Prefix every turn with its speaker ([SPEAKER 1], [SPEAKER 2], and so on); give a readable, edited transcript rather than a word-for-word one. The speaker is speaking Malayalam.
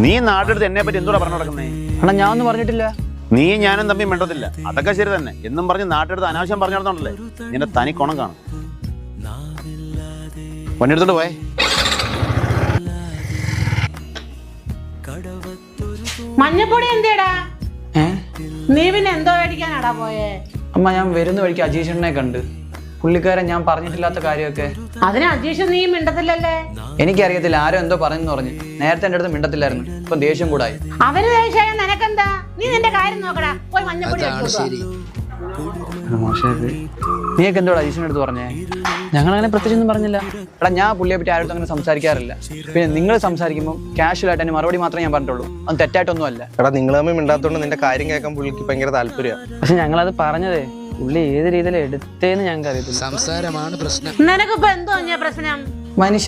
[SPEAKER 1] നീ നാടെടുത്ത് എന്നെ പറ്റി എന്തോടാ പറഞ്ഞു നടക്കുന്നേ?
[SPEAKER 2] അണ്ണാ ഞാൻ ഒന്നും പറഞ്ഞിട്ടില്ല.
[SPEAKER 1] നീ ഞാനും തമ്മിൽ മിണ്ടത്തില്ല, അതൊക്കെ ശരി തന്നെ. എന്നും പറഞ്ഞ് നാട്ടെടുത്ത് അനാവശ്യം പറഞ്ഞു നടന്നോണ്ടല്ലേ നിന്റെ തനി കൊണം കാണും. പൊന്നെടുത്തോണ്ട് പോയേ.
[SPEAKER 3] മഞ്ഞപ്പൊടി എന്തേടാ? നീ പിന്നെ എന്തോ മേടിക്കാനാടാ പോയേ?
[SPEAKER 2] അമ്മ ഞാൻ വരുന്ന വഴിക്ക് അജീഷണ്ണനെ കണ്ട്. പുള്ളിക്കാരൻ ഞാൻ പറഞ്ഞിട്ടില്ലാത്ത കാര്യമൊക്കെ.
[SPEAKER 3] അതിന് അജീഷ് നീ മിണ്ടത്തില്ലല്ലേ?
[SPEAKER 2] എനിക്കറിയത്തില്ല, ആരോ എന്തോ പറഞ്ഞു പറഞ്ഞു. നേരത്തെ എൻ്റെ അടുത്ത് മിണ്ടത്തില്ലായിരുന്നു, ഇപ്പൊ ദേഷ്യം കൂടായി.
[SPEAKER 3] അവന് ദേഷ്യായ നിനക്കെന്താ? നീ നിന്റെ കാര്യം നോക്കടാ, പോയി മഞ്ഞപ്പൊടി
[SPEAKER 2] നീയൊക്കെ എന്തോടാ അജീഷിന്റെ അടുത്ത് പറഞ്ഞേ? ഞങ്ങളങ്ങനെ പ്രത്യേകിച്ചൊന്നും പറഞ്ഞില്ല. എടാ ഞാൻ പുള്ളിയെ പറ്റി ആരും അങ്ങനെ സംസാരിക്കാറില്ല. പിന്നെ നിങ്ങൾ സംസാരിക്കുമ്പോൾ കാഷ്വൽ ആയിട്ട് അതിന് മറുപടി മാത്രമേ ഞാൻ പറഞ്ഞിട്ടുള്ളൂ, അത് തെറ്റായിട്ടൊന്നും അല്ല.
[SPEAKER 4] എടാ നിങ്ങൾ തമ്മിൽ മിണ്ടാത്തോണ്ട് നിന്റെ കാര്യം കേൾക്കാൻ പുള്ളിക്ക് ഭയങ്കര താല്പര്യമാണ്.
[SPEAKER 2] പക്ഷെ ഞങ്ങളത് പറഞ്ഞതേ പുള്ളി ഏത് രീതിയിൽ എടുത്തേന്ന് ഞങ്ങൾക്ക് അറിയത്തില്ല.
[SPEAKER 5] സംസാരമാണ് പ്രശ്നം.
[SPEAKER 3] നിനക്കിപ്പോ എന്തോ പ്രശ്നം?
[SPEAKER 2] മനുഷ്യ